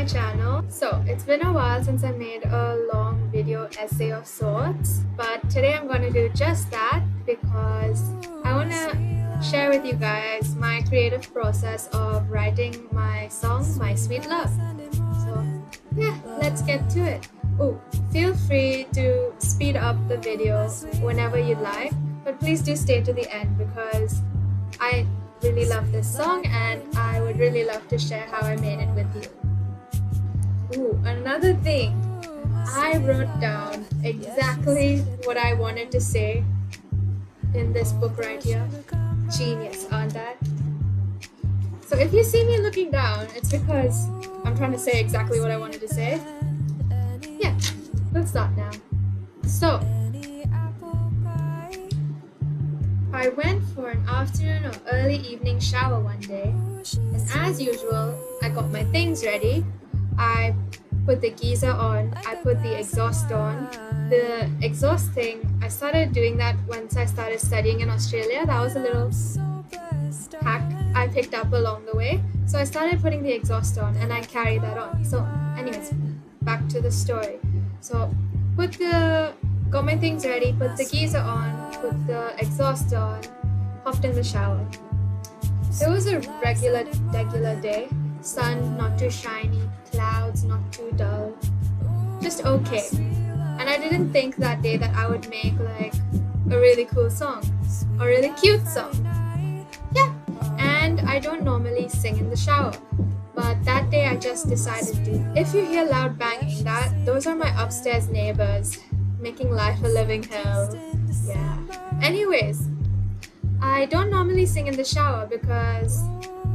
my channel. So it's been a while since I made a long video essay of sorts, but today I'm going to do just that because I want to share with you guys my creative process of writing my song, My Sweet Love. So yeah, let's get to it. Oh, feel free to speed up the video whenever you'd like, but please do stay to the end because I really love this song and I would really love to share how I made it with you. Ooh, another thing, I wrote down exactly what I wanted to say in this book right here. Genius, aren't I? So if you see me looking down, it's because I'm trying to say exactly what I wanted to say. Yeah, let's start now. So, I went for an afternoon or early evening shower one day, and as usual, I got my things ready. I put the geyser on, I put the exhaust on. The exhaust thing, I started doing that once I started studying in Australia. That was a little hack I picked up along the way. So I started putting the exhaust on and I carried that on. So anyways, back to the story. So got my things ready, put the geyser on, put the exhaust on, hopped in the shower. It was a regular day. Sun not too shiny, clouds not too dull, just okay. And I didn't think that day that I would make like a really cool song, a really cute song. Yeah, and I don't normally sing in the shower, but that day I just decided to. If you hear loud banging, those are my upstairs neighbors making life a living hell. Yeah. Anyways, I don't normally sing in the shower because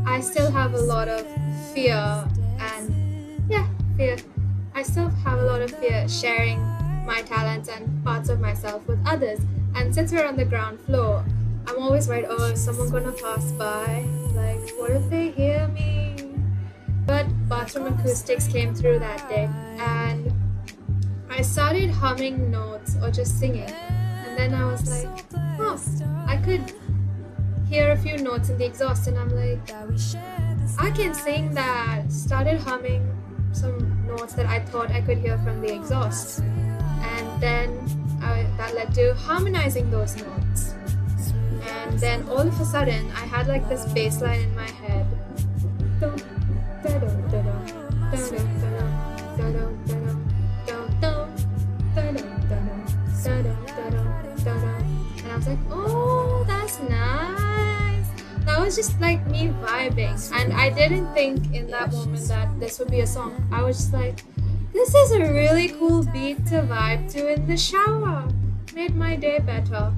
I still have a lot of fear fear. I still have a lot of fear sharing my talents and parts of myself with others. And since we're on the ground floor, I'm always worried, oh, is someone gonna pass by? Like, what if they hear me? But bathroom acoustics came through that day and I started humming notes or just singing, and then I was like, oh, I could hear a few notes in the exhaust, and I'm like, I can sing that. Started humming some notes that I thought I could hear from the exhaust, and then that led to harmonizing those notes. And then all of a sudden, I had like this bass line in my head. And I was like, oh, that's nice. That was just like me vibing, and I didn't think in that moment that this would be a song. I was just like, this is a really cool beat to vibe to in the shower. Made my day better.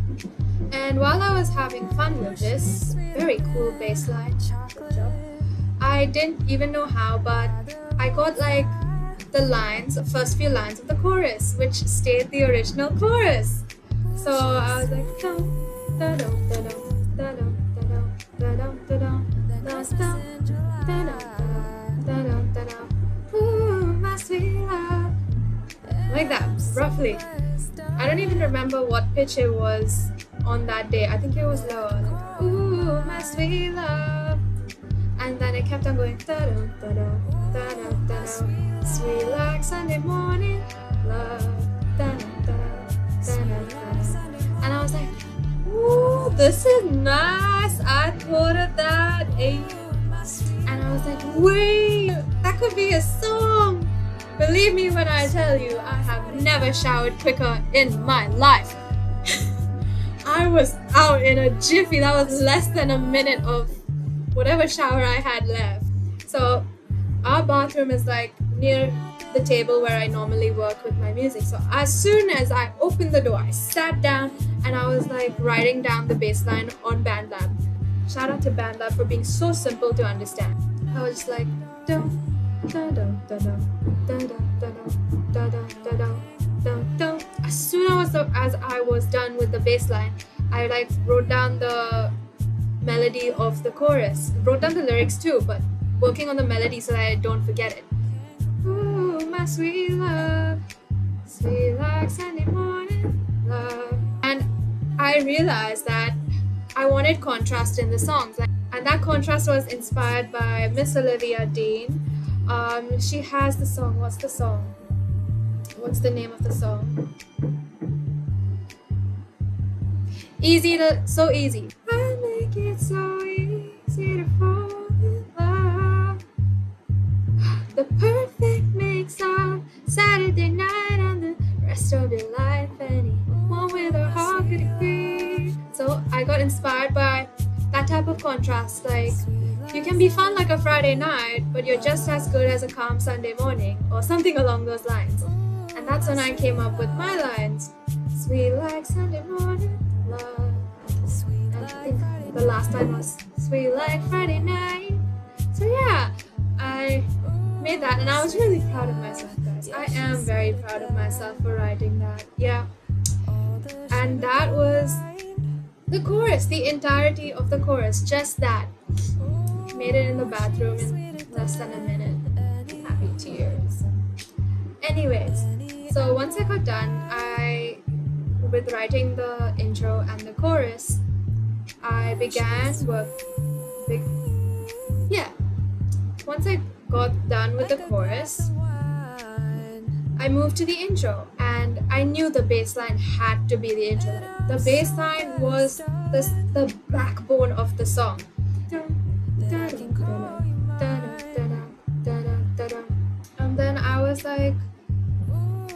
And while I was having fun with this very cool bass line, I didn't even know how, but I got like the first few lines of the chorus, which stayed the original chorus. So I was like, ooh, my sweet love. Like that, roughly. I don't even remember what pitch it was on that day. I think it was lower. Like, ooh, my sweet love. And then it kept on going, sweet like Sunday morning love. And I was like, ooh, this is nice. I thought of that. And I was like, wait, that could be a song. Believe me when I tell you, I have never showered quicker in my life. I was out in a jiffy. That was less than a minute of whatever shower I had left. So our bathroom is like near the table where I normally work with my music. So as soon as I opened the door, I sat down and I was like writing down the bass line on BandLab. Shout out to BandLab for being so simple to understand. I was just like, dum, dum, dum, dum, dum, dum, dum, dum, dum. As soon as I was done with the bass line, I like wrote down the melody of the chorus. Wrote down the lyrics too, but working on the melody so that I don't forget it. Ooh, my sweet love, sweet like Sunday morning love. And I realized that I wanted contrast in the songs, and that contrast was inspired by Miss Olivia Dean. She has the song. What's the song? What's the name of the song? So easy. I make it so easy to fall in love. The perfect mix of Saturday night and the rest of your life. Anyone with a heart could agree. So I got inspired by that type of contrast. Like, you can be fun like a Friday night, but you're just as good as a calm Sunday morning, or something along those lines. And that's when I came up with my lines. Sweet like Sunday morning love. And I think the last time was sweet like Friday night. So yeah, I made that, and I was really proud of myself, guys. I am very proud of myself for writing that. Yeah. And that was the chorus, the entirety of the chorus, just that. Made it in the bathroom in less than a minute. Happy tears. Anyways, so once I got done, with writing the intro and the chorus, I began once I got done with the chorus, I moved to the intro, and I knew the bass line had to be the intro. The bass line was the backbone of the song. And then I was like,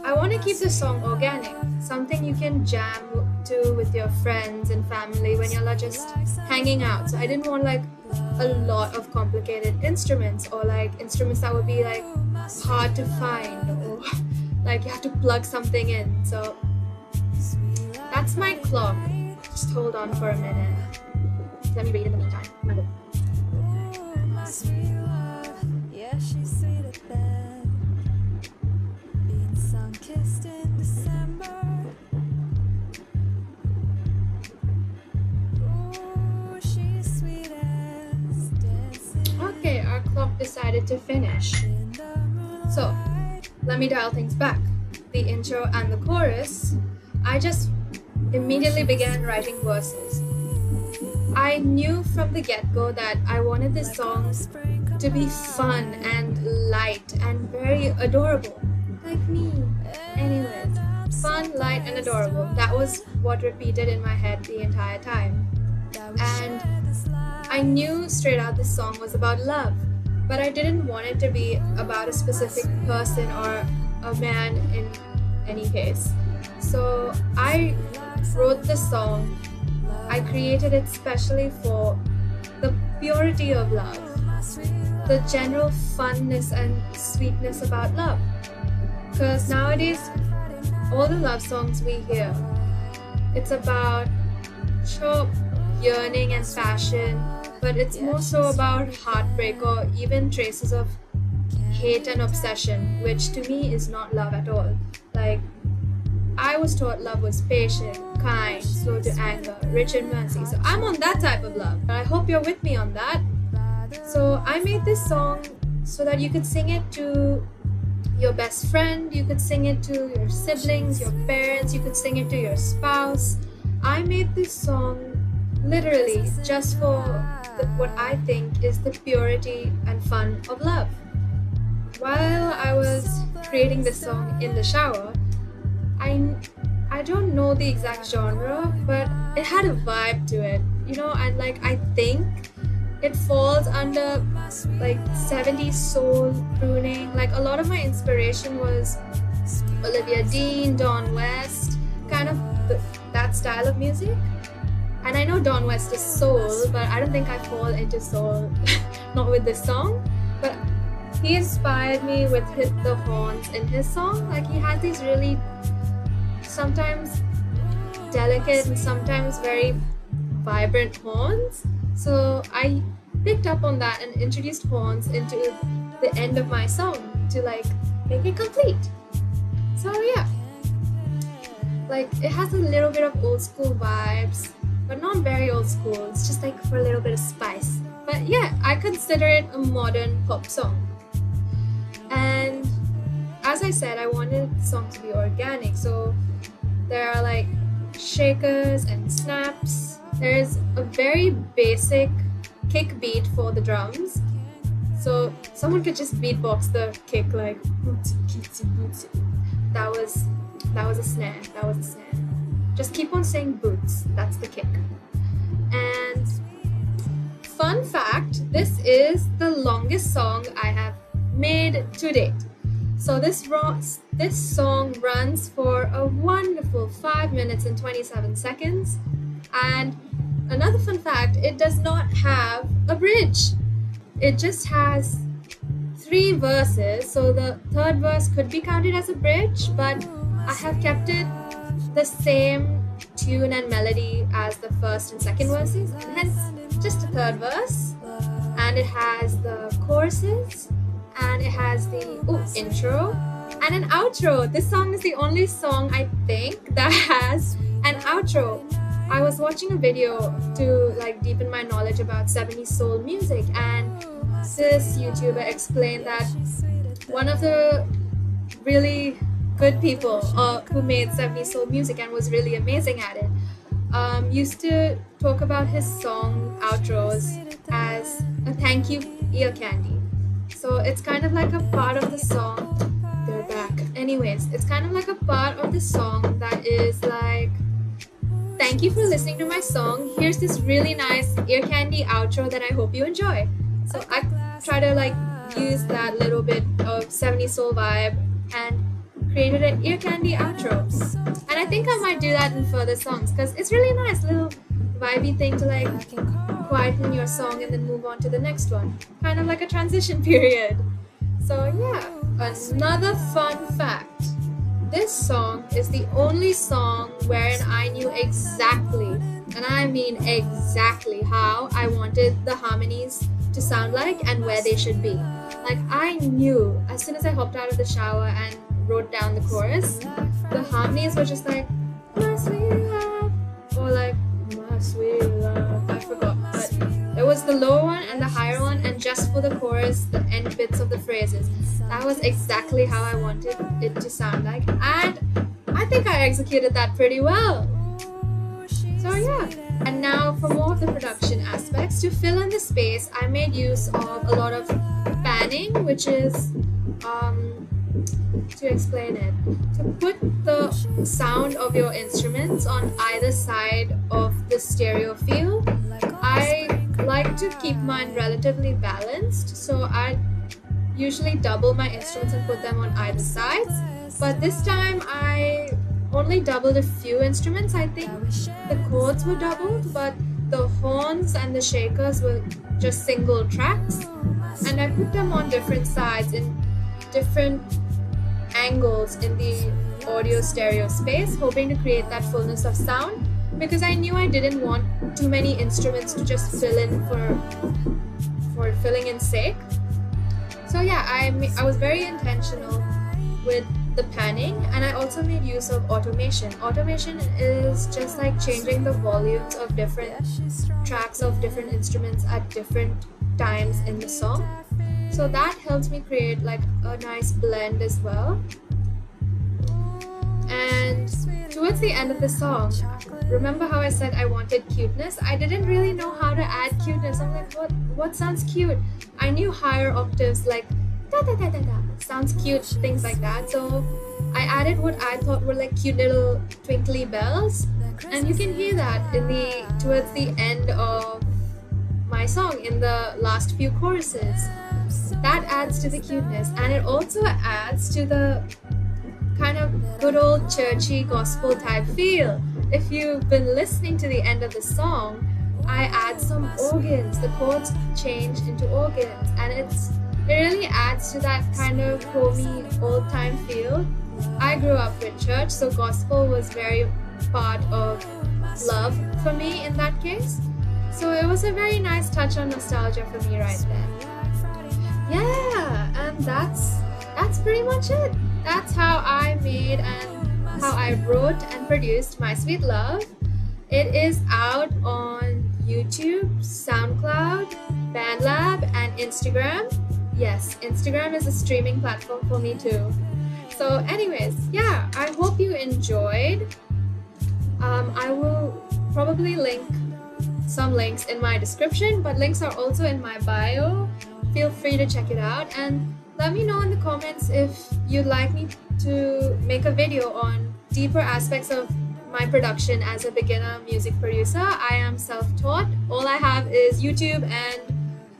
I want to keep the song organic, something you can jam to with your friends and family when you're just hanging out. So I didn't want like a lot of complicated instruments, or like instruments that would be like hard to find, or like you have to plug something in. So that's my clock. Just hold on for a minute. Let me read in the meantime. My book. Okay, our clock decided to finish. So, let me dial things back. The intro and the chorus, I just immediately began writing verses. I knew from the get-go that I wanted this song to be fun and light and very adorable. Like me. Anyways, fun, light, and adorable. That was what repeated in my head the entire time. And I knew straight out this song was about love, but I didn't want it to be about a specific person or a man in any case. So I wrote the song. I created it specially for the purity of love, the general funness and sweetness about love. Because nowadays, all the love songs we hear, it's about yearning and passion, but it's more so about heartbreak or even traces of hate and obsession, which to me is not love at all. Like, I was taught love was patient, kind, slow to anger, rich in mercy. So I'm on that type of love. I hope you're with me on that. So I made this song so that you could sing it to your best friend, you could sing it to your siblings, your parents, you could sing it to your spouse. I made this song literally just for what I think is the purity and fun of love. While I was creating this song in the shower, I don't know the exact genre, but it had a vibe to it, and like I think it falls under like 70s soul crooning. Like a lot of my inspiration was Olivia Dean, Dawn West, kind of that style of music. And I know Dawn West is soul, but I don't think I fall into soul, not with this song. But he inspired me with the horns in his song. Like he has these really sometimes delicate and sometimes very vibrant horns. So I picked up on that and introduced horns into the end of my song to like make it complete. So yeah, like it has a little bit of old school vibes, but not very old school. It's just like for a little bit of spice. But yeah, I consider it a modern pop song. And as I said, I wanted the song to be organic. So there are like shakers and snaps. There's a very basic kick beat for the drums. So someone could just beatbox the kick like bootsy, kitsy, bootsy. That was a snare. That was a snare. Just keep on saying boots. That's the kick. And fun fact, this is the longest song I have made to date. So this song runs for a wonderful 5 minutes and 27 seconds. And another fun fact, it does not have a bridge. It just has 3 verses. So the third verse could be counted as a bridge, but I have kept it the same tune and melody as the first and second verses, and hence just a third verse. And it has the choruses, and it has the intro and an outro. This song is the only song I think that has an outro. I was watching a video to like deepen my knowledge about 70s soul music, and this YouTuber explained that one of the really good people who made 70s soul music and was really amazing at it used to talk about his song outros as a thank you ear candy. So it's kind of like a part of the song. They're back. Anyways, it's kind of like a part of the song that is like, thank you for listening to my song. Here's this really nice ear candy outro that I hope you enjoy. So I try to like use that little bit of 70s soul vibe and created an ear candy outro. And I think I might do that in further songs because it's really nice little vibey thing to like quieten your song and then move on to the next one. Kind of like a transition period. So yeah, another fun fact. This song is the only song wherein I knew exactly, and I mean exactly, how I wanted the harmonies to sound like and where they should be. Like I knew as soon as I hopped out of the shower and wrote down the chorus, the harmonies were just like my sweet love, or like my sweet love, I forgot, but it was the lower one and the higher one, and just for the chorus, the end bits of the phrases, that was exactly how I wanted it to sound like, and I think I executed that pretty well. So yeah, and now for more of the production aspects. To fill in the space, I made use of a lot of panning, which is to explain it, to put the sound of your instruments on either side of the stereo field. I like to keep mine relatively balanced, so I usually double my instruments and put them on either sides, but this time I only doubled a few instruments. I think the chords were doubled, but the horns and the shakers were just single tracks, and I put them on different sides in different angles in the audio stereo space, hoping to create that fullness of sound, because I knew I didn't want too many instruments to just fill in for filling in sake. So yeah, I was very intentional with the panning, and I also made use of automation. Automation is just like changing the volumes of different tracks of different instruments at different times in the song. So that helps me create like a nice blend as well. And towards the end of the song, remember how I said I wanted cuteness? I didn't really know how to add cuteness. I'm like, what sounds cute? I knew higher octaves like da da da da da sounds cute, things like that. So I added what I thought were like cute little twinkly bells, and you can hear that towards the end of my song in the last few choruses. That adds to the cuteness, and it also adds to the kind of good old churchy gospel type feel. If you've been listening to the end of the song, I add some organs. The chords change into organs, and it really adds to that kind of homey old time feel. I grew up with church, so gospel was very part of love for me in that case. So it was a very nice touch on nostalgia for me right there. Yeah, and that's pretty much it. That's how I made and how I wrote and produced My Sweet Love. It is out on YouTube, SoundCloud, BandLab, and Instagram. Yes, Instagram is a streaming platform for me too. So anyways, yeah, I hope you enjoyed. I will probably link some links in my description, but links are also in my bio feel free to check it out and let me know in the comments if you'd like me to make a video on deeper aspects of my production as a beginner music producer. I am self-taught. All I have is YouTube and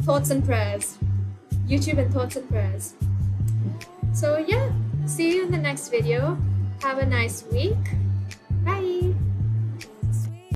thoughts and prayers. YouTube and thoughts and prayers. So yeah, see you in the next video. Have a nice week.